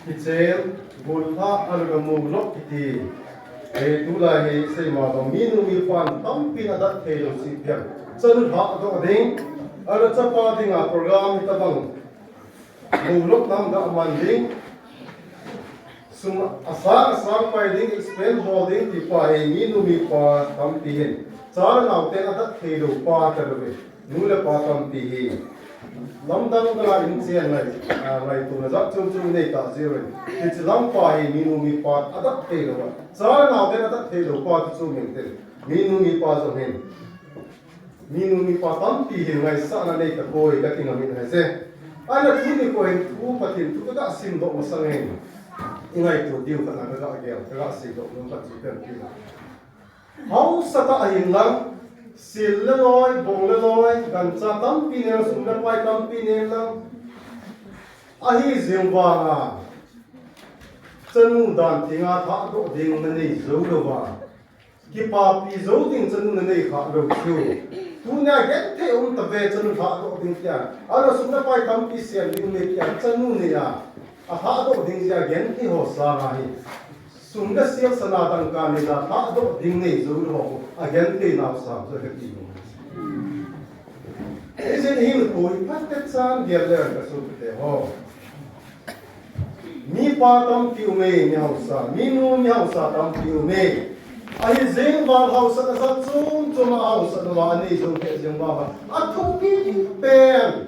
kitchen bulha algamu lok kiti tu la he sei ma do minu mi pan tam pin adat thelo si pian chanu ha do ding ala chapa dinga program tabang mulok nam da man ding sum asang pai ding expand holding ti pa he minu mi pa tam pi hin char naw te adat thelo pa ta do nula pa tam pi hi lamdang da in chen lai tu na zak chung chung nei ta zero ti chi lam pa hi minu mi pa adat te lo char naw te adat te lo pa tu chu min te minu mi pa zo hin minu mi pa tam pi hin ngai sa na nei ta koi ka tinga min ha se ana tu ni ko hin tu pa tin tu ka sim do ma sang hen ingai tu diu ka na ga ge ka si do no pa chi pen ti hau sa ta hin lang sil le loi bong le loi gan cha tam pi ne sum le pai tam pi ne lang a hi zeng wa nga chanu dan tinga tha do ding na nei zo lo wa ki pa pi zo ding chanu na nei kha lo chu tu na get the ta ve chanu tha do ding kya ala sum le pai tam pi sian ding ne kya chanu ne ya a tha do ding ja gen ki ho sa ga hi sum ga siak sana dang ka ne da tha do ding nei zo lo again they now stop so that you is it him koi patet san dia le ka so te ho mi pa tam piu me nyau sa mi nu nyau sa tam piu me ai zeng ba house sa sa chung chung house na wa nei so ke zeng ba a thu pi pen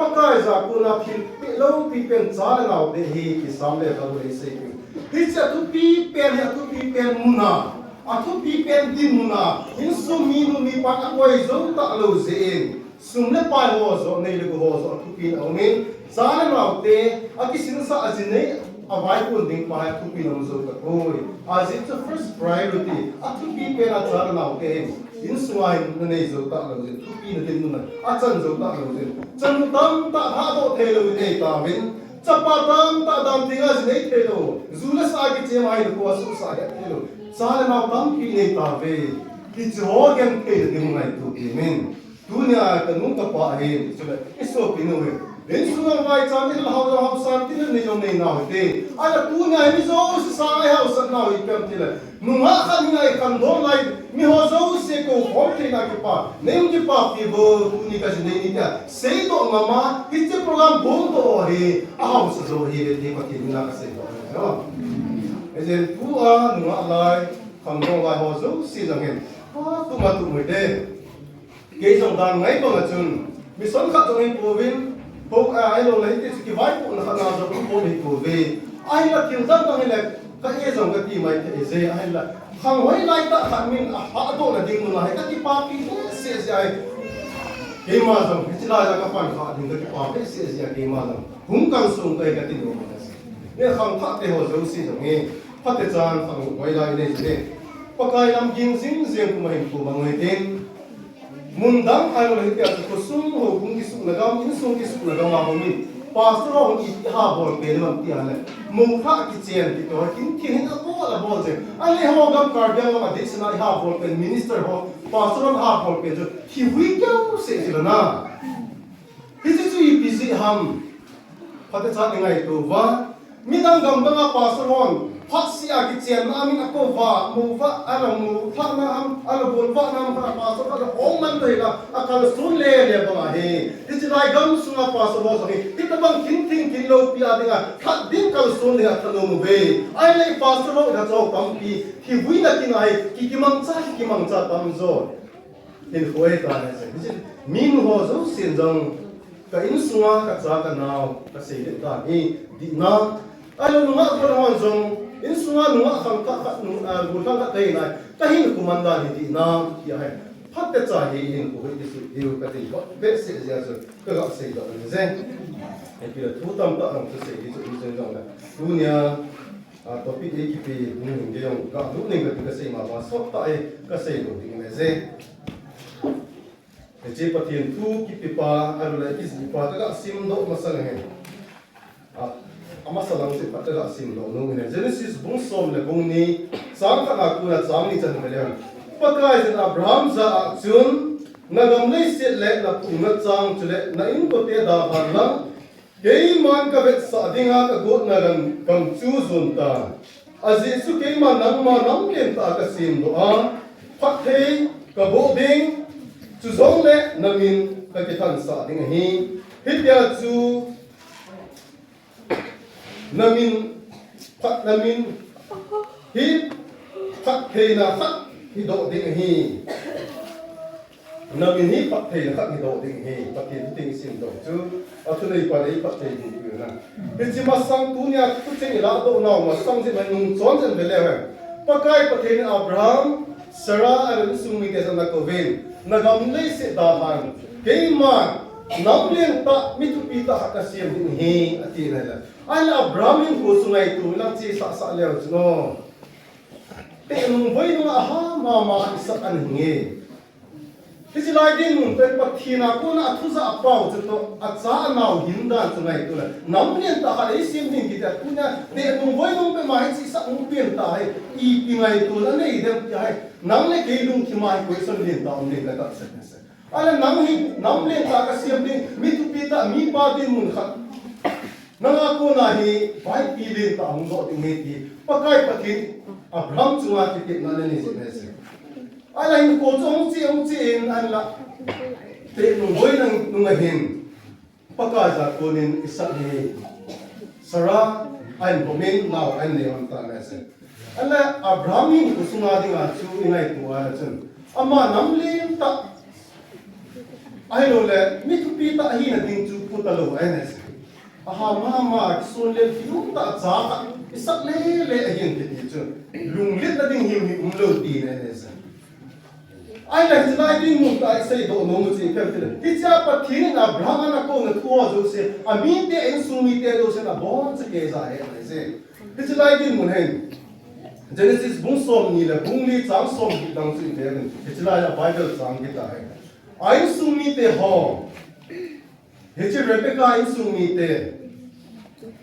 pakai za ku na phi lo pi pen cha na de hi ki sam le ka le se ki cha thu pi pen ya thu pi pen muna aku pipen dimuna insu minu mi pa akoi zo ta lo zen sumle pa ho zo nei le ho zo aku pin aumin zana naute akisin sa azine avai kun ding pa aku pin am zo ka koi as it's the first priority aku pipen a zana naute insu ai nei zo ta lo zen aku pin dimuna a chan zo ta lo zen chan tam ta ha do the lo nei ta min chapa tam ta dam tinga nei the lo zula sa ki chem ai ko asu sa ya the lo सारे नाव तम की नहीं तावे कि जो गेम के दिन में तू की में दुनिया का नुन का पाहे चले इसो पिनो है दिन सुना वाई चांदी ला हाउ हाउ शांति ने जो नहीं ना होते अरे दुनिया में जो उस सारे हाउ सब ना हो इकम तिले नुमा खानी ना एक दो लाई मी हो जो से को होते ना के पा नहीं के पा की वो दुनिया का नहीं क्या सही तो मामा किस प्रोग्राम बोल तो है हाउ से जो है ये बात की ना से है Ejen tu a nunga lai khamdong lai ho zo si jang hen ha tu ma tu mui de ge jong dan ngai ko ma chun mi son kha jong hin povin po ai lo lai ti ki vai po na na zo po ni po ve ai la kin jang dang le ka e jong ka ti mai te ze ai la khang hoi lai ta khan min a ha do na ding nu lai ka ti pa pi se se ai ge ma jong ki la ja ka pan kha ding ka ti pa pe se se ge ma jong hum kang sung kai ka ti no ma ne khang kha te ho zo si jong he phát triển sang phẳng ngoài lại này thế, bắc cái làm kinh sinh riêng của mình của mọi người tên, muốn đăng ai mà lấy tiền của sung hồ cũng cái sung là gam, những sung cái sung là gam mà mình, pastor ông ít ha bol tiền làm tiền này, mông khác cái tiền thì tôi kinh thiên nó có là bol tiền, anh ấy họ gam Karbi anh mà đấy là ha bol tiền minister họ, pastor ông ha bol tiền rồi, thì quý kéo sẽ gì là na, cái gì busy ham, phát triển sang ngày tôi và mình đang gam đang pastor ông phát si a cái chuyện mà mình ako va mu va ala mu phát na am ala bol va na am pa so ka ong man thei la akal sun le ba he ti chi lai gam sunga pa so bo so he ti ta bang kin thing kin lo pi a dinga khat din kal sun le ta no mu ve ai lai pa so lo da zo pam pi ki wi na kin ai ki mang cha tam zo in khoi ta ne se ti min ho zo sin jong ka in sunga ka cha ka naw ka se le ta ni di na ai lo nga ko hon jong in sunga nunga khang ka bulkhang ka tei nai ka hin kumanda ni ti na ya hai phat te cha hi in ko hi su diu ka ti ko be se ja so ka ga se do ni zen e pi thu tam ta ram se hi su zen dong la dunia topic e ki pi ni ge yong ka lu ni ka se ma ba so ta e ka se do ni me ze e je pathian thu ki pi pa aru la ki si pa ka sim do ma sa he ama salang se patera sim lo no ne Genesis bung som le bung ni sang ka na ku na chang ni chan me le pakai zen Abraham za chun na gam le se le na pu na chang chule na in ko te da ban lang cái man cái vết sa đi ngang cái gốt na cầm chú zôn ta azi su cái man nắm lên ta cái sim đó phát thế cái bộ đinh chú giống lệ nằm in cái thằng sa đi ngang hi hít ya chú nằm in phát nằm in hít phát thế na phát hít độ đi ngang hi nằm in hít phát thế na phát hít độ đi ngang hi phát thế tiếng sim độ chú ở chỗ này qua đây phát thế đi cái na cái gì mà sang tu nha tu chơi là độ nào mà sang gì mà nung chọn chân về lẽ phát thế na Abraham Sarah anh sung mi cái gì na câu về na gam lấy sẽ đa hàng cái mà nắm liền ta mi tu pi ta hạt xiêm đi hi ở đây này là anh Abraham in của sung này tu làm chi sa leo chứ nó thế nung với nung ha mà isa anh nghe thế chỉ lại đi nung bên bát thiên à cô na thu sa bao chứ to sa nào hin đan sung này tu là nắm liền ta hạt xiêm đi kia tu nha thế nung với nung bên mà chỉ sa nung biển ta hay y pi ngày tu là này đem cái nắm lấy cái nung khi mà quay sân liền ta ông liền là ta sẽ anh nắm lên ta cái xiêm đi mi tu pi ta mi ba đi mun khát nang ako na hi vai pi lên ta ông gọi tiếng nghe thì pakai pakin Abraham chunga ti ti na lên gì này anh là cô ông chị anh là thế nung với nung ngày hin pakai ra cô nên isat hi Sarah anh bomin nào anh này ông ta này anh là Abraham hin cô sunga đi ngã chu inai tu anh chân ama nắm lên ta ai rồi là mi tu pi ta hi na ding chu pu ta lo ai này aha ma son le fiu ta cha ka isak le ahin ti chu lung lit na ding him lo ti này ai là chỉ lại đi muốn tại xây độ nó một gì cái thì cha bắt thiên là Abraham na ko na thua rồi se amin te en sumi te rồi se na bon se ke za hai này se thì chỉ lại đi muốn hen Genesis bung som ni la bung li chang som ki dang chu te thì chỉ lại là Bible chang ki ta hai ai sumi te ho he che Rebecca ai sumi te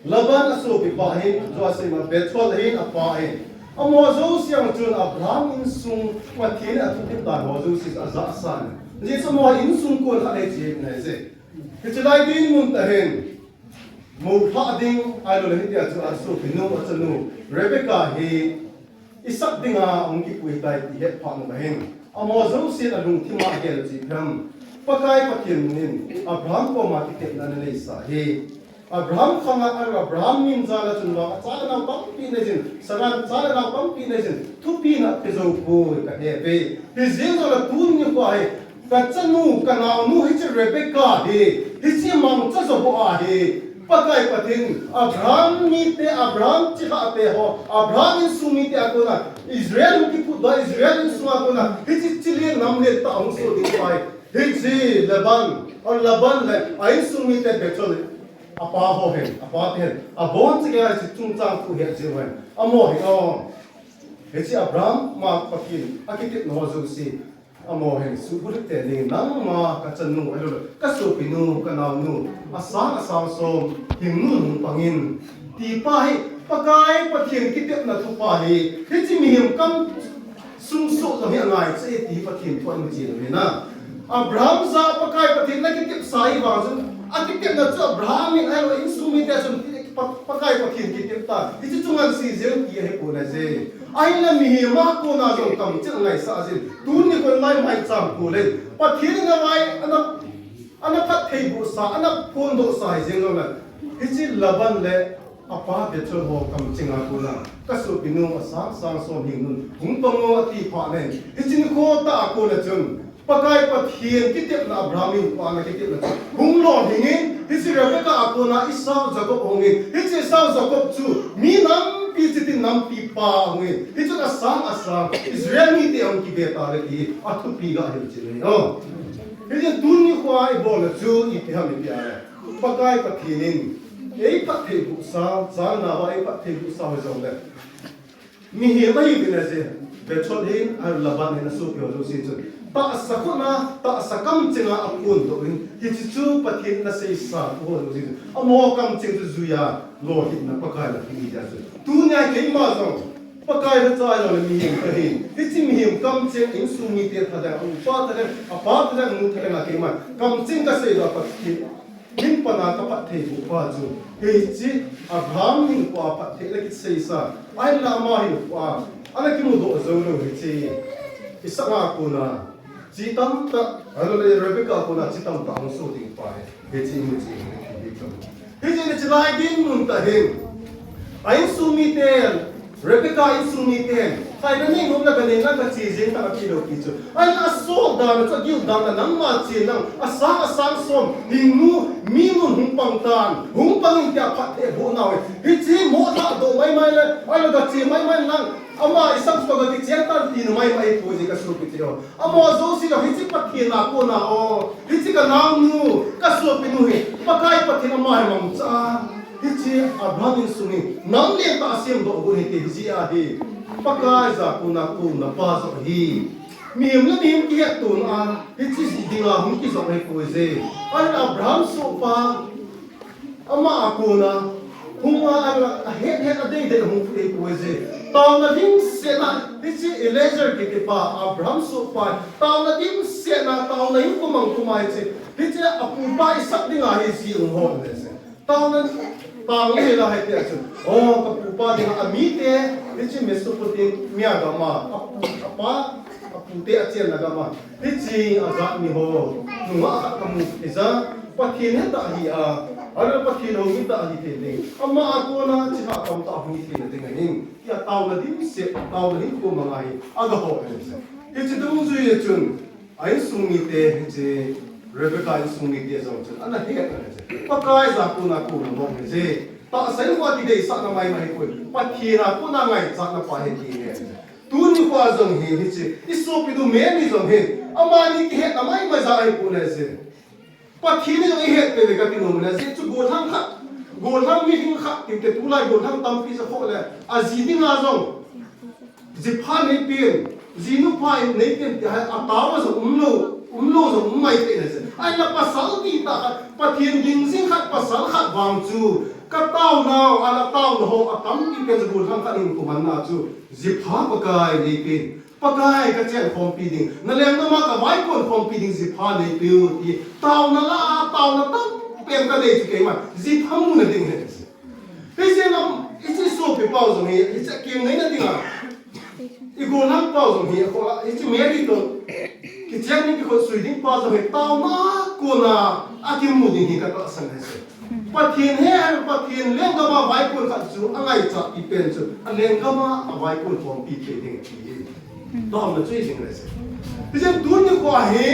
Laban aso bi pa hin jo se ma Bethuel hin apa hin amo zo siang chun Abraham in sung ma thiên a thu tin ta ho zo sis aza san je so mo in sung ko la le che na se he che lai din mun ta hen mo pha ding ai lo le dia chu aso bi no a chanu Rebecca he isak dinga ong ki pui tai ti het pha no hen amo zo si na lung thi ma gel chi pham pakai pathin nin Abraham ko ma ti te na le sa he Abraham khanga Abraham min zala chun ba cha na pam pi ne jin saran cha na pam pi ne jin thu pi na pe zo ko ka he pe he je zo la tun ni ko he ka chanu ka na nu hi che Rebecca he hi chi mang cha zo bo a he pakai pathin Abraham ni te Abraham chi ha te ho Abraham in sumi te ko na Israel ki pu da Israel in suma ko na hi chi chi le nam le ta ong so di pai hi chi Laban le ai sumi te pe chole apa ho hen apa ten abon che ga chi chung chang pu he che wen amo he o he chi Abraham ma pakin akite no zo si amo hen su bur te ni nang ma ka chan nu alo ka so pi nu ka naw nu asang som hingnun pangin ti pa hi pakai pathin kitep na thu pa hi he chi mi him kam sung so lo he ngai che ti pathin thon chi lo na Abraham za pakai pathin na kitep sai wa jun akitep na chu Abraham ni ai in sumi te chun pakai pathin kitep ta ichi chungan si zel ki he ko na je ai la mi ma ko na jo kam chen ngai sa jin tun ni ko lai mai cham ko le pathin na mai ana phat thei bu sa ana phon do sa jing lo na ichi Laban le apa be chu ho kam chinga ko na ka su binu asang som hingnun hung pango ati pha ne ichi ni ko ta ko na chun pakai pathin kitep na Abraham pa na kitep na hung lo hingin hisi Rebecca akona Esau Jacob hongin hisi Esau Jacob chu mi nam pi chitin nam pi pa hongin hichu asang Israel ni te ong ki be ta le ki athu pi ga he chi ne o hisi tun ni khwa I bol chu I te ham pi a pakai pathinin ei pathe bu sa za na wa ei pathe bu sa ho jong le mi he mai bi na se Bethuel hin ar Laban hin asu pyo jo si chu ta sakona ta sakam chinga apun to in hi chu pathin na sei sa ho no ji amo kam ching tu zuya lo hit na pakai la hi ja chu tu nya ke ma zo pakai ha cha lo mi hin ka hi hi chi mi him kam ching in su mi te tha da u pa ta da apa ta da nu ta na ke ma kam ching ka sei da pathin hin pana ka pat thei bu pa chu he chi Abraham hin pa pat thei la ki sei sa ai la ma hin pa ana ki mu do zo lo he chi isanga ko na chi tam ta alo le Rebecca ko na chi tam ta so ding pa he chi mu chi he chi lai din nun ta hin ai sumi ten Rebecca in sumi ten kai na nei nom na ga nei na ka chi jing ta ki lo ki chu ai na so da na cha gil da na nang ma chi nang asang som hingnun mi nun hung pang tan hung pang in kya phat e bo na he chi mo na do mai le ai la ga chi mai nang ama isang so ga ti chen tan ti no mai po ji ka su ki ti ro ama zo si ga he chi pat ki na ko na o he chi ka nang nu ka su pi nu he pa kai pat ti na mai mam cha he chi Abraham in sumi nang le ta sim do go he ti ji a he pakai za kuna pa so hi miem la miem ki het tun a hi chi si dinga hum ki so he ko ze ai Abraham so pa ama akuna hunga ala het a dei de hum fu ko ze taw na ding se na hi chi Eliezer ki pa Abraham so pa taw na ding se na taw na hin ko mang kumai che hi chi apu pa isak dinga hi si um ho ne se taw na tang le la hai te chu o ka pu pa dinga ami te hi chi Mesopotamia ga ma apu te a chen na ga ma hi chi a za mi ho nu ma ka mu iza pathin ta hi a ara pathin ho mi ta hi te ne amma a ko na chi ha kam ta hu ti ne de ngin ya taw na dim se taw na hin ko ma ngai a ga ho ne se hi chi dum zu ye chun ai sung mi te hi chi Rebecca in sung mi te zo chun ana he ka ne se pa kai za ko na mo ne se ta sai wa ti dei sa na mai ko pathina ko na ngai sa na pa he ti ne tu ni kwa zong hi hi chi iso pi du me ni zong he ama ni ki he na mai ma za ai ko ne se pathini zong he pe ka ti no ne se chu go thang mi hing kha ti te tu lai go thang tam pi sa kho le a ji ding a zong ji pha nei pin ji nu pha nei pin ti ha a ta wa zo umlo zo mai te ne se ai la pa sal ti ta pathin ding sing khat pa sal khat wang chu ka tao nào ala tao no ho atam ki ke zbul thang khanin ku man na chu zipha pakai nei pin pakai ka chen form feeding na lem na ma ka vai kon form feeding zipha nei piu ti tao na tam pem ka dei ke ma zipha mu na ding ne pe se na ichi so pe pau zo ni ichi kim nei na ding a I go lang pau zo ni ko ichi meri to ki chen ni ki ko sui ding pau zo he tao na ko na akim mu ding hi ka ta sang ne se pathin he pathin leng ga ma vai kun khat chu angai cha I pen chu leng ga ma vai kun form pi pe ding ki dom na chui sing le se jen tun ni ko he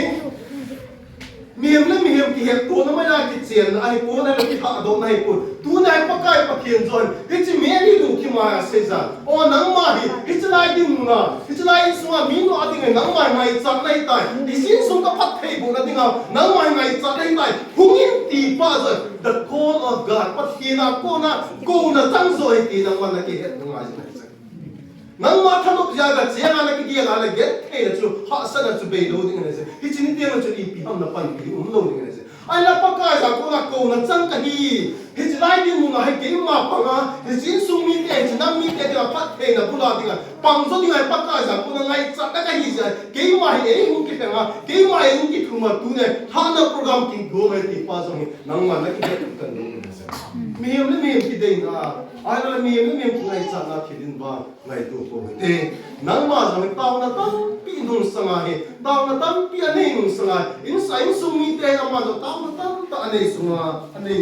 miem ki he ko na ma ya ki chen ai ko na le ki ha do nai ko tu nai pa kai pathin zon hi chi me ni du ki ma se za o nang ma hi lai ding na hi lai su mi no ading nang mai cha nai tai I sin sum ka phat thei bu na ding nang mai cha nai tai hungin ti pa za the call of God pathina ko na tang zo hi ti nang ma na ki he ngai nang ma thanok ja ga chena na ki dia ga la get thei chu ha sa na chu be lo ding ne se hi chi ni te ma chu I pi ham na pan pi lo ding ne se ai la pa ka ja ko na chang ka hi hi chi lai ding mu na hai ke ma pa ga hi sin sung mi te chi nam mi te ga phat thei na pula ding pang zo ding ai pa ka ja ko na ngai cha ka hi ja ke ma hi e hu ki te nga ke ma e hu ki thu ma tu ne ha na program king go me ti pa zo ni nang ma na ki te kan lo ne se mi ki dei na ai la mi ku ngai cha na ki din ba ngai tu ko te nang ma zo taw na tam pi nung sanga he taw na tam pi ane nung sanga in sung mi te na ma zo taw na tam ta ane sunga ane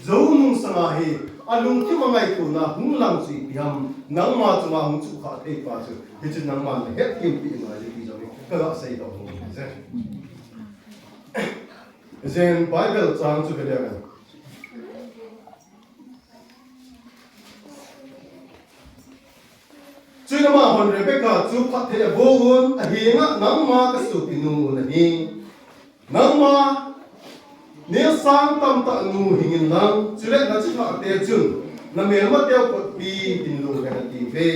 zo nung sanga he alung ki ma ngai ku na hung lang si yam nang ma chu ma hung chu kha te pa chu hi chi nang ma ne het kim pi ma ji pi zo ni ka ga sai do ho ze zen Bible chang chu ke le Chuna ma hon Rebecca chu phat the bogun a hi nga nang ma ka su pinu na hi nang ma ne sang tam ta nu hingin lang chule na chi pha te chun na me ma te ko pi tin lu ga ti ve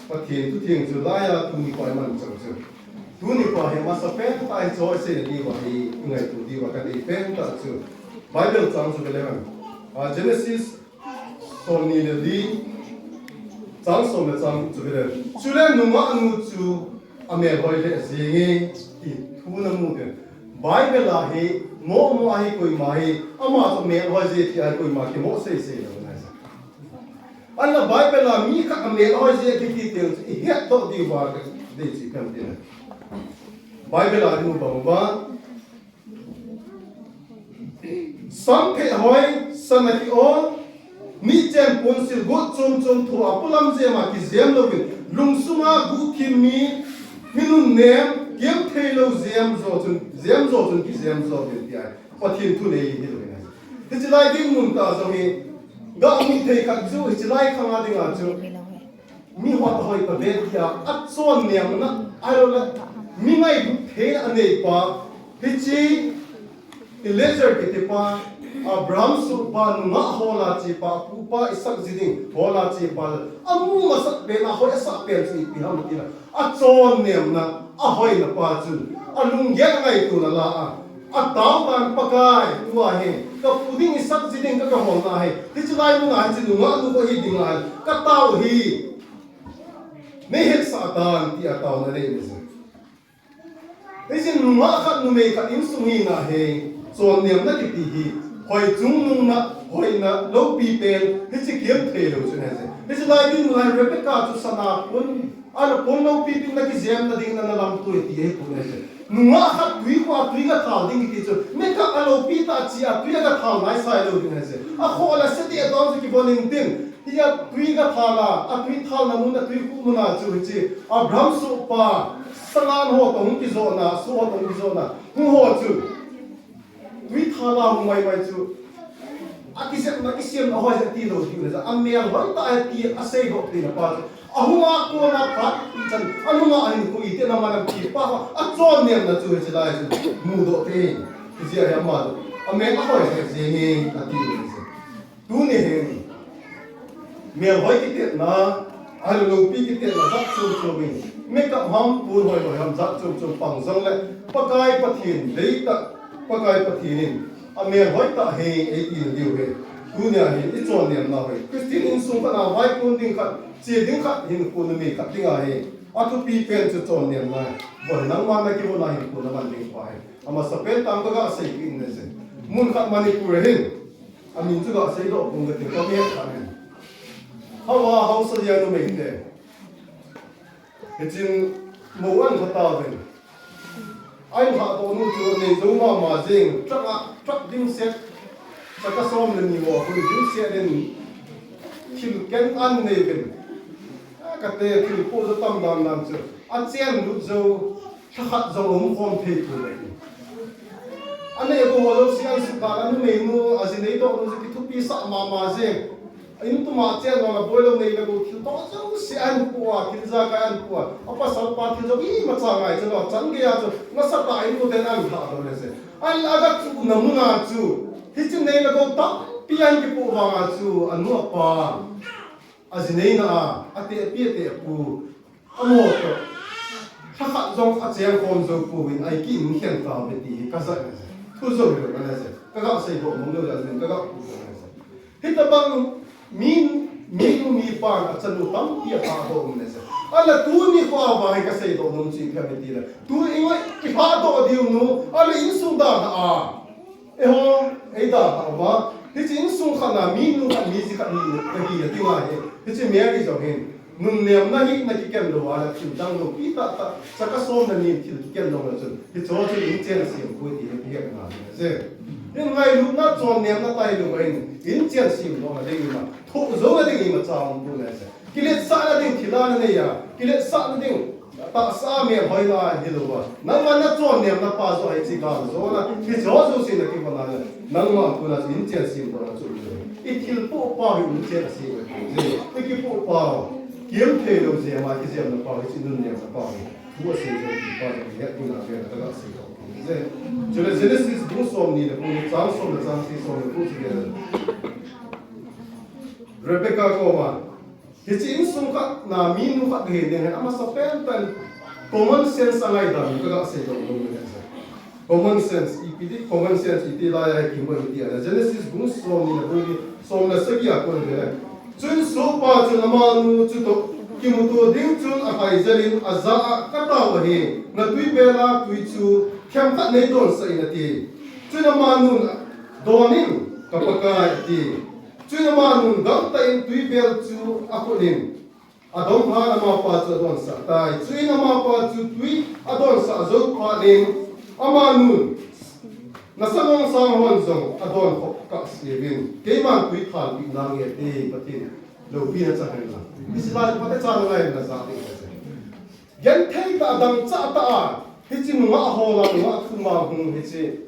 pathin tu thieng chu la ya tu ni ko man chang chu tu ni ko he ma sa pen ta ai cho se ni wa hi ngai tu di wa ka ni pen ta chu Bible chang chu le man Genesis so ni le di Sang som le sang chu le chu le nu ma nu chu ame hoi le zingi ti thu na mu de Bible la he mo ai koi mai ama so me ho je ti ai koi ma ki mo sei sei lo na sa alla bible la mi ka me ho je ki ti te he to di wa ka de chi kam ti na bible la nu ba sam phe hoi sanati o mi chen pon sil go chom thu apulam je ma ki zem lo bin lungsunga gu kim mi minun nem kem thelo zem zo chun ki zem zo bin ti ai pathin thu nei hi lo na ti chilai ding mun ta zo mi ga mi thei kha ju chilai khanga ding a chu mi hot hoi pa be dia at son nem na ai lo la mi ngai bu the ane pa hi chi elezer ki te pa Abraham su pa nga hola chi pa pupa isak ziding hola chi pa amu masak be na hoi sak pe chi pi ham ti na a chon nem na a hoi na pa chu a lung ye ngai tu na la a taw tan pakai tu a he ka puding isak ziding ka hol na he ti chu lai mu nga chi nu nga nu ko hi ding a ka taw hi ne het sa tan ti a taw na re ni se ni sin nu nga khat nu me ka in su hi na he chon nem na ki ti hi hoi chung nung na hoi na lo pi pen hi chi kiam the lo chu ne se hi chi lai din lai Rebecca chu sana pun ala pon lo pi pin na ki zem na ding na lam tu ti he pu ne se nunga khat tui kwa tui ga thal ding ki chu me ka alo pi ta chi a tui ga thal nai sai lo ding ne se a kho la se ti a dong ki boning tin hi ya tui ga thala a tui thal na mun na tui ku mun na chu chi Abraham su pa sanan ho tong ki zo na su ho tong ki zo na hu ho chu tui thala mai mai chu akisem akisem na hoja ti lo ti na amel hon ta ti asai go ti na pa ahuma ko na pa chan anuma an ko ite na manam ti pa a chon nem na chu chi lai chu mu do te ti ya ya ma do amel a hoja se he ta ti lo se tu ne he mel hoi ti te na al lo pi ti te na zak chu chu bin me ka ham pu hoi hoi ham zak chu chu pang zong le pakai pathin dei ta pakai pathin amel hoi ta he e ti diu he tu ne he I chon nem na hoi Christian in sung ka na vai kun ding khat che ding khat hin kun me khat ding a he a tu pi pen chu chon nem na bo nang ma na ki bo na hin kun na man ding pa he ama sa pen tam ka ga sei ki ne se mun khat manipur hin amin chu ga sei do kun ga ti ko me khat ne hawa hausa ya no me de he chin mo an kha ta ben anh họ tổ nuôi chuột này giống mà riêng chắc đinh xét chắc các xóm là nhiều người đinh xét nên khi kén ăn này bên cái tê khi cô rất tâm đàn làm chứ ăn chen lúc dâu chắc hạt dâu ống không thể của này anh này cô hồi xí anh sụp đàn anh mình mua ở dưới đấy đó nó cái thuốc pi sạ mà riêng anh tụi mà chen mà bôi lâu này là cô thiếu đó dâu xí anh qua thiếu ra cái anh qua apa sao pa thiếu dâu ý mà sao ngày cho nó chẳng cái à nó sắp lại cô tên anh thả rồi đấy anh aga chu nằm na chu hi chu này là cô tóc pian cái bộ vàng chu anh mua pa à dưới này na à tiệt tiệt pu anh mua to khắc khắc giống à chen con dâu pu mình ai kỹ mình khen vào bên tí cái gì thu dâu rồi cái này cái gạo xây bộ mông đâu là cái gạo hi ta bang min mi pa a chanu tam pi pa do ne se ala tu ni kwa wa ka sei do nom chi ka ti la tu ingoi ki pa do diu nu ala in sung da a e ho e da ba ti chin sung khana mi nu ka mi ji ka ni ka hi ti wa he ti chi me ri zo hin nun nem na hi na ki ken lo ala chi dang lo pi ta ta sa ka so na ni ti ki ken lo na chu ti cho chi in chen si ko ti he ya na se nên ngày lúc nó tròn niệm nó tay được anh in tiền xỉu nó là đây mà thụ dấu là đây mà chào bu này cái lệ sa là đây thì là này à cái lệ sa là đây ta sa miệng hỏi là gì đâu à nang mà nó tròn niệm nó pa rồi chỉ cả rồi là cái gió rồi xin là cái phần này nang mà cũng là in tiền xỉu nó là chút ít thiếu bộ pa in tiền xỉu cái bộ pa kiếm thế đâu gì mà cái gì nó pa cái chuyện niệm nó pa thua xỉu rồi thì pa cái hết cũng là cái đó xỉu cho nên Genesis đúng số này là cũng sáng số là sáng số là cũng chỉ là Rebecca cô mà thì chỉ số khác là min khác cái này ama sa pen tan common sense anh ấy đảm cái cái đó đúng không common sense common sense ít là cái kim bơi đi là Genesis đúng số này là cũng số là sẽ kia cô này chun số pa chun ama nu chu to kim tu ding chun a kai zelin a za ka ta wa he na tui bela tui chu khem khat nei don sai na ti Chuna manun donin kapakai ti. Chuna manun gam ta in tui bel chu akunin. Adon ha nama pa chu adon sa tai. Chuna ma pa chu tui adon sa zo pa nin. Amanun nasanong sang hon zong adon ko ka sivin. Kaiman tui khal pi nang ye ti patin. Lo pi na cha hen la. Isla pa ta cha ngai na sa ti. Yan thai ta dang cha ta a. Hichi nga ho la nga khuma hung hichi.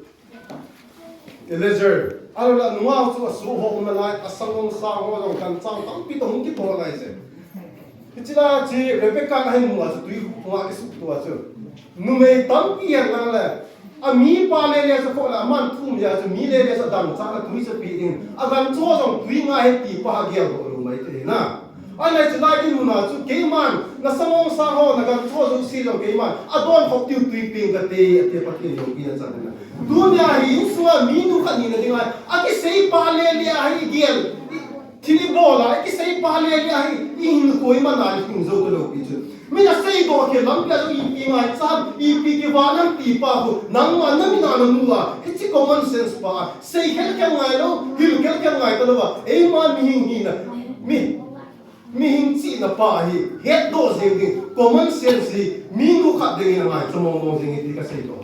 Leisure. Alala nga chu su ho na lai asangom sang ho dong kan chang tam pi tong ki po lai se. Hichila chi Rebecca na hin mu a tui nga ki su tu a chu. Nu mei tam pi yang na le. A mi pa le le sa ko la man thum ya chu mi le le sa dang cha la tui sa pi ding. A gan cho dong tui nga he ti pa ge go lu mai te na. Ai lai chila ki nu na chu ke man na samong sa ho na gan cho du si dong ke man. A don hok tiu tui ping ka te pa ki lo pi na cha na. Dunia hi suwa minu ka ni na dinga aki sei pa le le ai gel tini bola aki sei pa le le ai in ko ima na ni zo ko lo pi chu mina sei do ke lam ka i pi ngai sam i pi ke wa nam pi pa ho nang ma na mi na no nuwa hi common sense pa sei hel ka ngai lo hil kel ka ngai to lo wa e ma mi hi na mi hin chi na pa hi het do ze ni common sense hi minu ka de na ngai chomo mo ze ni ka sei do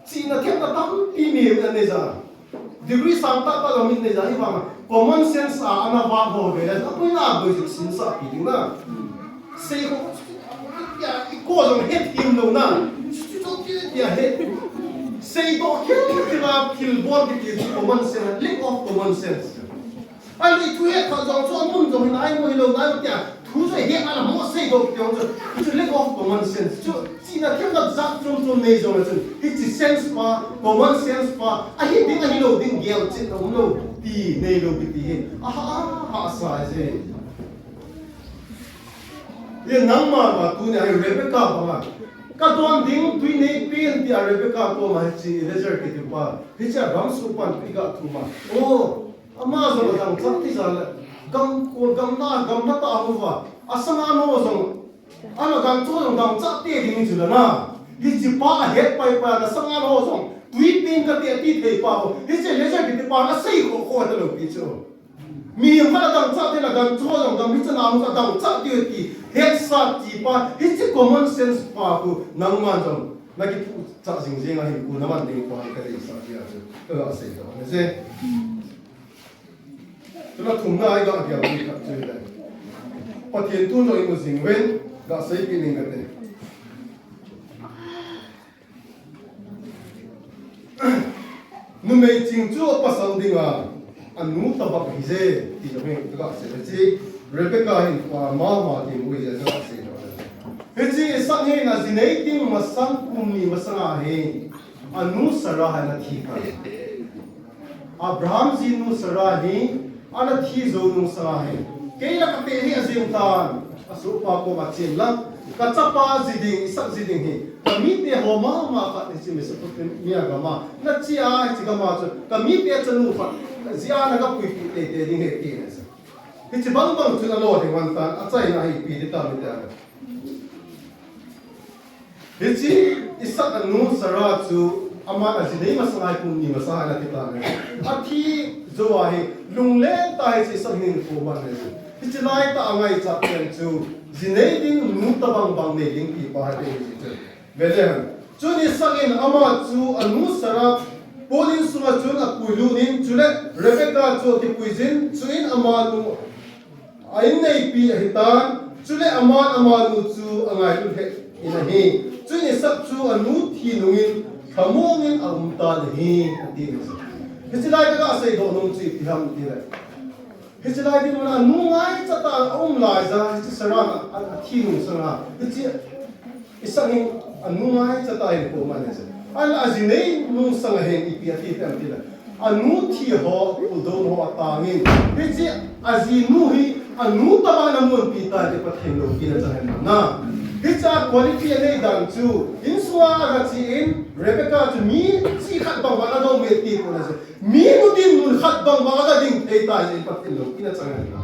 China kaya na tam pimi na neza. Degree santa pa lamin neza iba common sense a ana ba ho be na ko na bo sin sa pi na. Sei ko ya ko jong het him no na. Chu ti ya het. Sei do kil na kil bor ki common sense lack of common sense. Ai tu he ka jong so mun jong na ai mo lo na ya. Tu je he ala mo sei do ki jong chu lack of common sense. China kaya na zak trong nei jong na It's sense pa, common sense pa. Ahi ding ahi lo ding gel chin no lo ti nei lo ti he. Ha sa je. Ye nang ma tu ne ai Rebecca ba. Ka don ding tu nei pen ti Rebecca ko ma chi leisure ki pa. Hi cha ram su pan pi ga tu ma. Oh, ama zo dang chak ti sa gam ko gam na ta hu wa. Asang ano zo. Ano gam cho dong dang chak ti ding chu na. Hi chi pa het pai pa na sangan ho song tui pin ka ti ti thei pa ho hi che le che ti pa na sei ko ko ta lo pi chu mi pa na dang cha te na dang cho dong dang mi cha na mu sa dang cha ti ti het sa ti pa hi chi common sense pa ku nang man jong na ki cha jing jing a hi ku na man ding pa ka ri sa ti a chu a sei do ne se tu na thum na ai ga ya ni ka chu da pa tien tu no i mu jing wen ga sei pi ning ka te nu mei ching chu pasang dinga anu tabak hi je ti jo me ka se chi Rebecca hin ma ti mu je ka se jo he chi sang he na zinei ting masang kum ni masanga he anu sara ha na thi ka Abraham ji nu sara hi ana thi zo nu sara he ke la ka te hi azim tan asu pa ko ma chin lang ka chapa ziding sak ziding hi kami te ho ma ka ni chi me sa put mi ga ma na chi a chi ga ma chu kami te chanu fa zia na ga pui te te ding he ti ne sa hi chi bang bang chu na lo he wan tan a chai na hi pi de ta mi ta hi chi isak anu sara chu ama na si dei ma sangai kun ni ma sa na ti ta ne a thi zo wa he lung le ta hi chi sa hin ko ma ne hi chi lai ta angai cha pen chu zinei ding nu ta bang ne ding pi pa ha te chi Velen, chuni sangin ama chu anu sarap polin sunga chun a puilunin chule Rebecca chu ti puizin chuin ama nu ain nei pi hitan chule ama nu chu angai lu he ina hi chuni sak chu anu thi nungin thamongin ta hi ti hichilai ka sei do nung chi ham ti le hichilai di mana nu ngai chata lai za hi sarana a thi nung sanga hichi isangin anu ngai chata hi ko ma ne se ala azinei nu sanga he ipi ati tam ti la anu thi ho udon ho atangin hichi azinu hi anu ta ba na mun pi ta de pathin lo ki na cha na Hicha quality ane dan chu insua aga chi in Rebecca chu mi chi khat bang wala do me ti ko na se mi nu din nu khat bang wala ga ding thei ta je pat lo ina chang na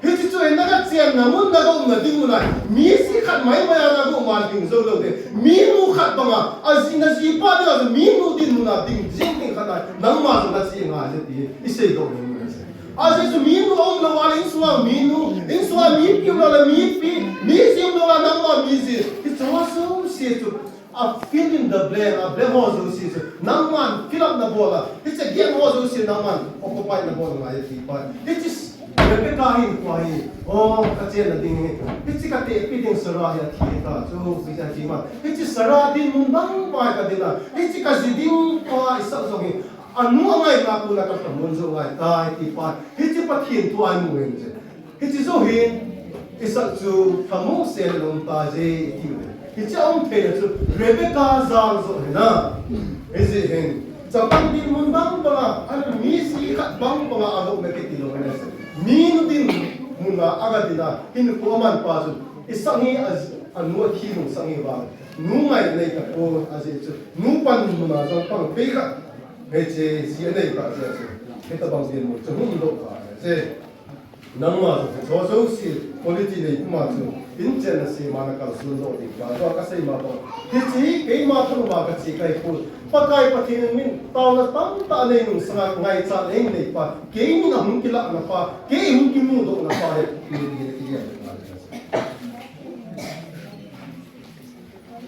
hichi chu en na chian na mun na go na ding na mi si khat mai mai na go ma ding zo lo de mi nu khat bang a ji na ji pa de mi nu din na ding jing ding khat na nang ma na chi nga je ti isei go ni As minu om lo wala insua minu insua mi pi lo la mi pi mi sim lo la nang ma mi si it's also see to a fill in the blame a blame also see nang man fill up the bola it's a game also see nang man occupy the bola ma ti pa it is Rebecca hin ko hi oh ka chen na ding it's ka te pi ding sara ya thi ta so bi ja ti ma it's sara din mun nang pa ka dina it's ka ziding pa isa so hi anu ngai ka ku la ka mun zo ngai tai ti pa hichi pa thien tu ai mu eng je hichi zo hin isa chu thamu se long ta je ti hichi om the na chu Rebecca zang zo na is it hin sa pang din mun bang ba an mi si ka bang ba alo me ke ti lo na se mi nu din mun ba aga dina hin ko man pa chu isa hi as anu thi mu sang hi ba nu ngai nei ka ko as it chu nu pan mu na zo pang pe ka Hece siapa yang kita bangsa mu cuma untuk je nama tu so si politik ni cuma tu injen si mana kalau suruh di kalau apa sih mana hece kei mana tu mana kecik kei pun pakai pakai min tahu na tak ada yang sangat ngai cat yang ni pa kei ni nak mungkin lah napa kei mungkin mu tu napa ini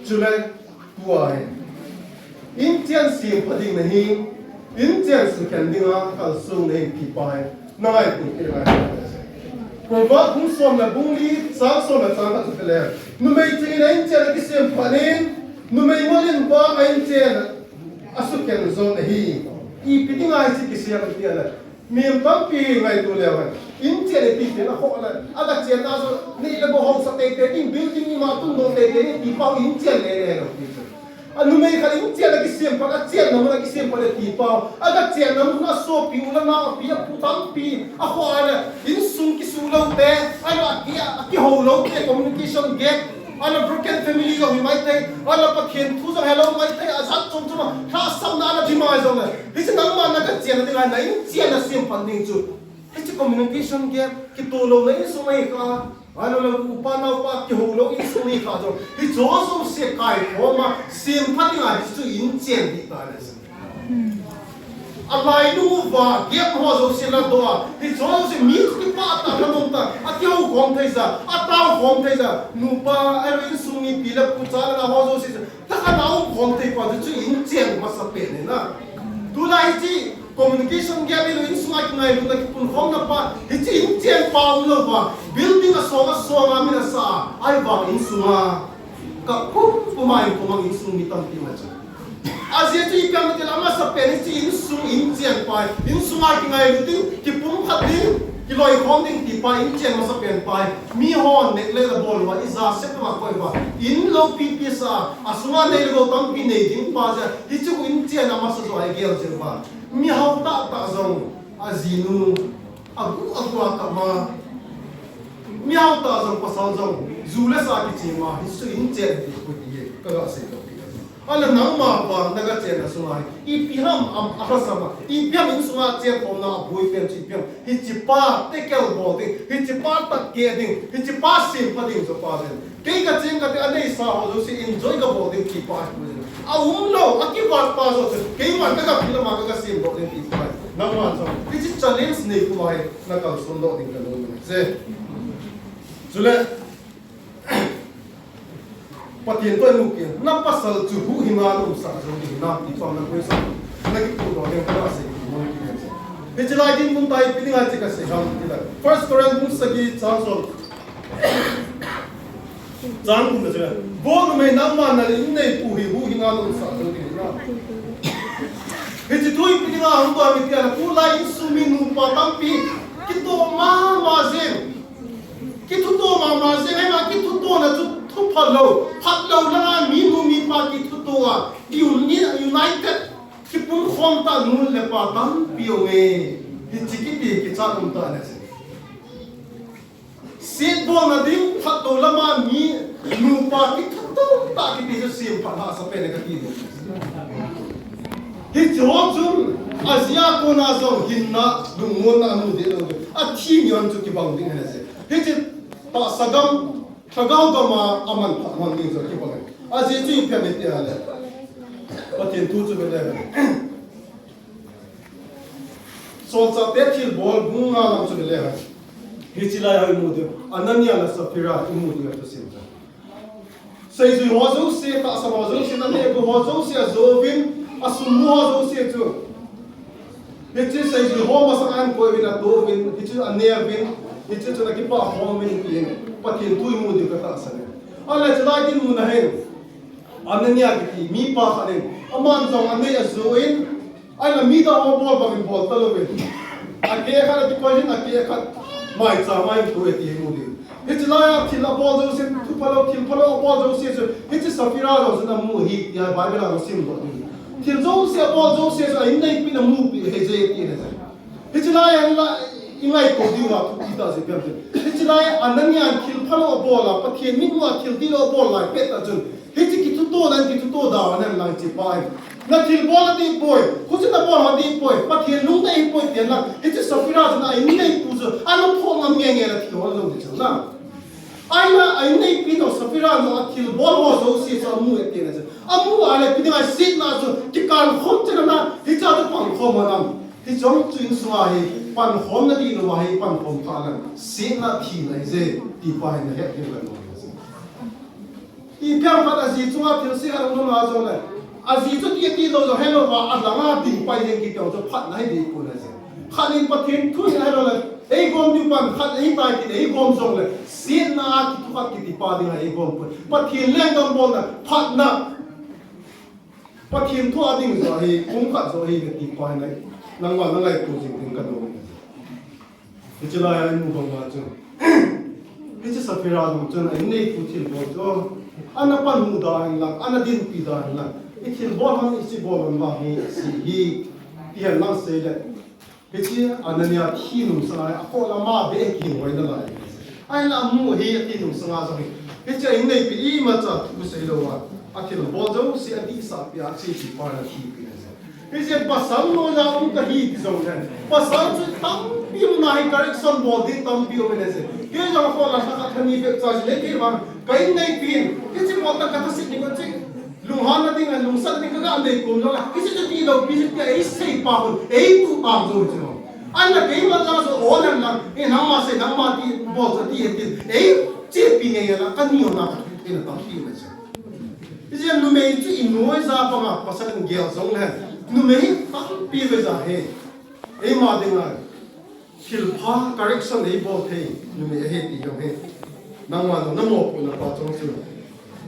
Julai tua injen si pakai ni Injen sukan dengar kalau sung ni kipai, nangai pun kira nangai. Kalau bung som na bungli, sang som na sang tak sebelah. Numai tinggal injen lagi sempanin, numai malin ba injen asukan zon ni. Ipiti ngai si kisian tiada. Mimpam pi ngai tu lewan. Injen ipiti na hola. Ada jen aso ni lebo house tak ting building ni matun dong ni tipau injen le anu mai kali injen lagi siapa kat jen namun lagi siapa le tipau ada jen namun na so pi ulan na pi putam pi aku ada insung kisulau te ada aki holo te communication gap ada broken family ko mai te ada pathian thu jang hello mai te azat chom chom ha sam na ala dimai jong le his nang ma na ka jen na na injen na siapa ding chu his communication gap ki tolo na insung mai ka ano lang upanaw pa kihulong isuni ka jo hi joso se kai homa sim phati nga hisu inchen di ta le alai nu va gep ho jo se la doa hi joso se mi ki pa ta la mong ta atyo gom thai za ataw gom thai za nu pa ero insuni pila pu cha la ho jo se ta ka naw gom thai pa ju inchen ma sa pe ne na tu lai ji communication gap ini insumai ngai lu tak pun hong na pa hichi inchen pa lo ba building a songa mina sa ai ba insuma ka kum pumai pumang insum mitam ti ma cha azia ti ipam ti lama sa pen hichi insum inchen pa insumai ngai lu ti pum khat ni ki loi hong ding ti pa inchen ma sa pen pa mi hon nek le la bol wa iza set ma koi ba in lo pi pi sa asuma nei lo tam pi nei ding pa ja hichi ku inchen ma sa zo ai gel je ba mi hau tak zong azinu agu akama mi hau tak zong pasal zong zule sa ki chima hisu inchen di ko di ka se ko ala nang ma ba naga chen na sungai ipiham am akasama ipiham insuma chen ko na boi pen chi piham hichipa tekel bolding hichipa tak geding hichipa sim pading so pa den kei ka chen ka te anei sa ho si enjoy ka bolding ki pa a umlo akibat pa so kei man ka pila ma ka sim bolding ki pa nang ma so hichi challenge nei ko mai na ka sundo ding ka no se zule patien to nukin na pasal chu hu hinga lu sa zo di na ti pam na ko sa na ki ko do ka se mo ki se he chilai din mun tai pini nga che ka se ham ti la first Corinthians sagi chansol jang kun de bo me na ma na in nei pu hi hu hinga lu sa zo di na he chi tui pini nga hum ba mi ti la pu la in su mi nu pa tam pi ki to ma zen ki tu to ma zen ai ma ki tu to na chu thu phat lo la mi nu mi pa ki thu to a united ki pun khom ta nu le pa tam pi o me hi chi ki ti ki cha um ta na se Sit ball na din phato lama mi nu pa ki phato ta ki ti sim pha ha sa pe ne ka ti hi chon Asia ko na so hinna lungon na nu de lo a thi nyon chu ki bang ding ne se hi ta sagam thagau ga ma aman pha man ding so ki bang a je chu phe me ti ale pa tin tu chu be le so sa te thil ball bunga lam chu be le Hichilai hai mudu ananya la sapira mudu ya tosimta sei zu hozo se ta sa hozo se na ne ko hozo se azovin asumu hozo se tu hichi sei zu ho ma sa an ko vina do vin hichi ania vin hichi chu na ki pa ho min pi patin tu mudu ka ta sa ne ala chalai din mu na hen ananya ki mi pa kha ne aman jong ane azoin ala mi da ho bol ba vin bol ta lo vin ake kha ti ko jin ake kha mai cha mai tu eti mudi hichi la thila bol jo se tu palo bol jo se hichi safira jo se na mu hi ya bible la sim do thil jo se bol jo se ai nei pin mu pi he je ti ne hichi la ya la ingai ko di wa tu ta se pe hichi la ananya thil palo bol la pathian mi wa thil di lo bol la pe ta jun hichi ki tu to dan ki tu to da na lang chi pai na thil bol di boy kuchi na bol ha di boy pathian lung dai boy tian na hichi safira jo na ai nei pu jo ano pho ma nge nge la thi ho lo de na ai nei pi no safira no thil bol ho jo si so mu e tian na amu ale pi na sit na so ki kan khom chen na hi cha to pang khom ma nam hi jong chuin swa hi pan khom na di no wa hi pan khom tha la si na thi lai je ti pa na he ki la no I piang phat a si chunga thil si a no ma zo la a si chu ti lo zo hello wa a la nga ding pai yen ki kyau zo phat nai di ko na se khalin pathin thu na hello la ei gom ni pan khat ei tai ki ei gom zong le si na ki thu khat ki ti pa ding ei gom pathin leng dong bol na phat na pathin thu a ding zo hi kum khat zo hi ti pa nai nang wa na lai tu jing ding ka do ni chi la ya nu bang ma chu hi chi safira dong chen ai nei tu thil bo zo ana pan mu da ang lang ana din pi da ang lang ikhil bol han isi bol ma hi si hi tian lang se le hichi ananya thi num sa a ko la ma be ki hoi na lai ai la mu hi thi num sa so hi hichi in nei pi I ma cha tu se lo wa akhil bol jo si a di sa pi a chi chi pa na thi pi ne hichi pasal no la ka hi ti zo ne pasal chu tam pi mu na hi correction bol di tam pi o ne se ke jo ko la sa ka thani be cha le ke ma kai nei pin hichi mo ta ka ta si ni ko chi lung han na ding lung sat ding ka ande kum lo la kisi tu ti lo kisi ti ai sei pa hun ei tu pa zo jo ai la ke ma la so o na e na ma se na ma ti bo zo ti ti ei chi pi ne ya la ka ni na ka ti na ta ti ma se kisi nu me chi in noi za pa ma pa sa ng gel zong na nu me ta pi ve za he ei ma ding la khil pha correction ei bo the nu me he ti yo he nang wa no mo pu na pa chong su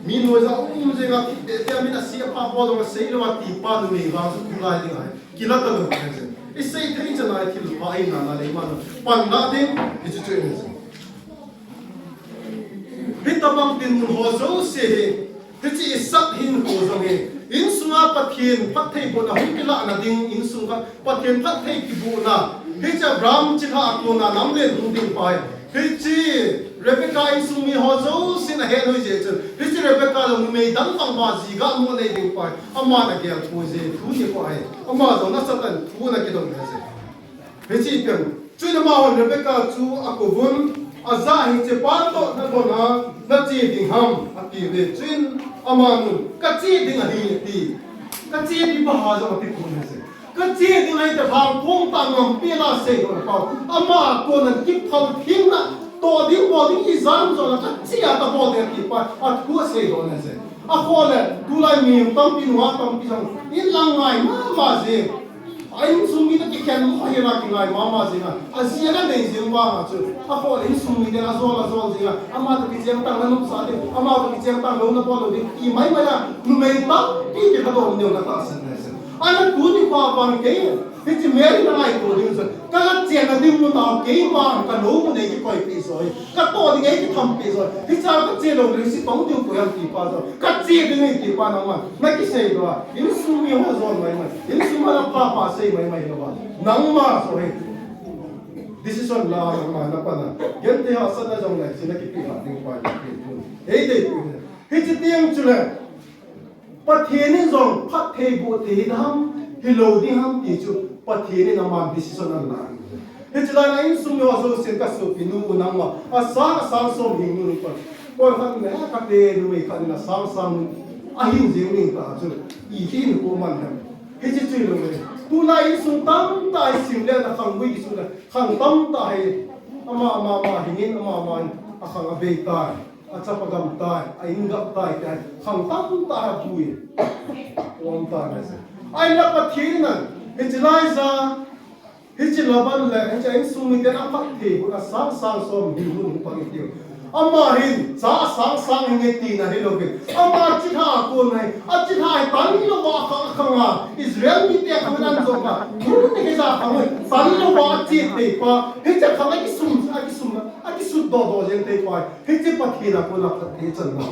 mi noi za je ga te mi na si pa bo do sei lo ti pa do mi ga su ku lai ding ai ki la ta lo ka se I sei thei cha na thil pa ai na le ma pan na ding ki chu chu ne bi ta bang tin ho zo se he chi sak hin ho zo he in sunga pathin pat thei bo na hu ki la na ding in sunga pathin pat thei ki bu na he cha bram chi ha ko na nam le du ding pai he chi Rebecca in sumi ho zo sin a he no je chu he chi Rebecca lo me dang fang ba ji ga mo nei ding pai ama na ge thu je thu ni ko ai ama zo na satan thu na ki dong ne se he chi pen chu na ma ho Rebecca chu a ko bun a za hi che pa to na bo na chi ding ham a ki ve chin ama nu ka chi ding a hi ti ka chi di ba ha zo ti ko ne se ka chi ding ai ta phang phong ta ngam pi la se ko pa ama ko na ki thau thing na to ding bo ding izam zo la ka chi a ta bo de ki pa a thu se do ne se a ko le tu lai mi tam pi wa tam pi sang in lang ngai ma je ai sumi na ki kyan mo hi na ki ngai ma je na a sia na nei je ma ma chu a ko le sumi de na zo je na ama ta ki jeng tang na nu sa de ama ta ki jeng tang lo na bo lo de ki mai mai na nu me ta pi ke ka do ne na ta san ne se ana tu ni pa pan ke hichi meri na ai ko ding so ka la chen na ding mu na ke ma ka no mu nei ki koi pi so ka to ding ai ki tham pi so hi cha ka che lo ri si tong ding ko yang ki pa so ka che ding ai ki pa na ma na ki sei do in su mi ho zo mai in su ma na pa sei mai lo ba nang ma so he decision la ma na pa na gen te ha sa na jong na chi na ki pi ha ding pa ei de he chi tiang chu le pa the ni jong phat the bu te dam hello di ham ti chu pa the ni na ma decision la he chi la na in sum yo so sen ka so pi nu na ma asang som hingnun pa ko han me ka te nu me ka na sang ahin je ni ta chu I hin ko man ha he chi chu lo me tu na in sum tam ta sim le na khang wi ki su la khang tam ta he ama hingin ama akhang abe ta achapagam ta aingap ta ta khang tam ta bui om ta na se ai la pa thir na he chi lai za he chi laban le he cha in sum mi den apak the ko sang som hingnun pa ki ama hin za sang hinge na he lo ke ama chi tha ko nai a chi tha tan lo wa khanga Israel mi te khanan zo ka tu ne ke za khang tan lo wa chi te pa he cha khang ki sum a ki su do jeng te pa he chi pa thi na ko na khat he chan na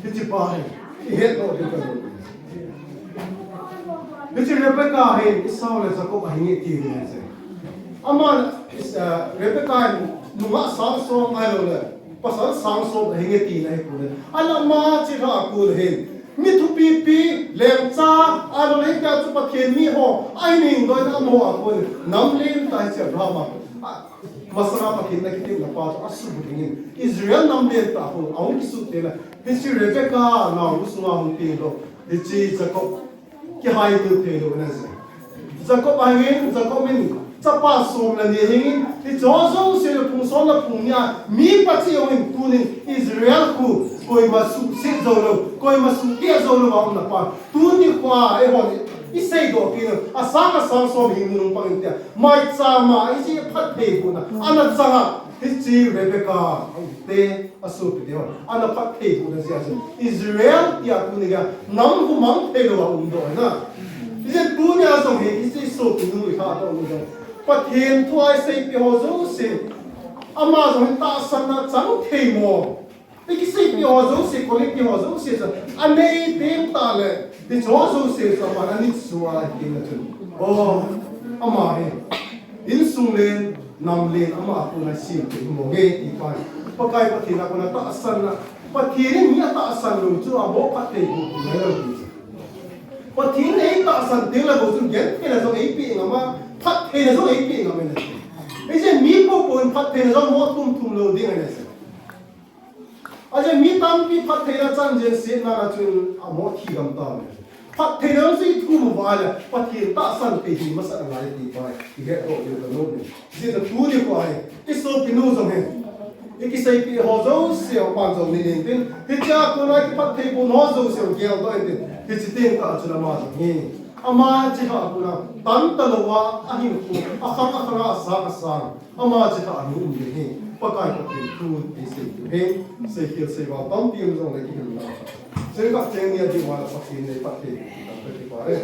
he chi pa he no de ka he chi Rebecca he Esau le Jacob hinge ti ne se ama Rebecca nunga sang som ai lo le pasal sang som hinge ti na he ko le ala ma chi ra ko le mi thu pi lem cha alo le ka chu pa khen mi ho ai ning doi na mo a ko nam len ta che brahma masara pa khen na ki na pa asu bu ning Israel nam len ta ho au ki su te la he chi Rebecca na u su na hum pi do he chi Jacob ki hai lu te lo na se Jacob min chapa som la ni hing ti zo se pung son la pung ya mi pa chi ong tu ni Israel ku koi ma su se zo lo koi ma su ke zo lo wa na pa tu ni kwa e ho I sei do pi asang som hingnun pa in tia mai cha ma I chi phat the ku na ana changa hi chi Rebecca te asu pi de ana phat the ku na sia Israel ya ku ni ga nam ku mang the lo wa do na ise tu ni a song he ise so pi nu kha do no pa thiên thuai sei pi ho zo se ama zo ta san na chang thei mo pe ki sei pi ho zo se ko le pi ho zo se sa anei tem ta le de zo se sa ma ani suwa ki na chu ama he in sung le nam le ama ko na si pi mo ge ti pa pa kai pa thina ko na ta san na pa thiri mi ta san lu chu a bo pa te ku ne lo ki pa thiri ei ta san de la go chu gen ke na zo ei pi ngama phát thế là giống ấy kia ngắm này, bây giờ mi bộ phận phát thế là giống một thùng lô đi này này, bây giờ mi tam mi phát thế là chân chân xịn là chuyện à một thi cầm tao này, phát thế là gì thùng vào là phát thế ta san cái gì mà sao lại đi vào, thì cái đó điều đó này, giờ là tu đi qua này, cái số pin nô giống này, cái xây pin họ giống xẻo ban giống này nên, cái cha cô nói cái phát thế cô nói giống xẻo kéo đó nên, cái chỉ tiền cả cho nó mà giống như ama chi ha kuna tan talawa ahin ku akhang asang ama chi ha nu ni he pakai ko tu ti se he se wa tam pi um jong le ki na se ka chen ni di wa pa ki ne pa ti ta pe ti pare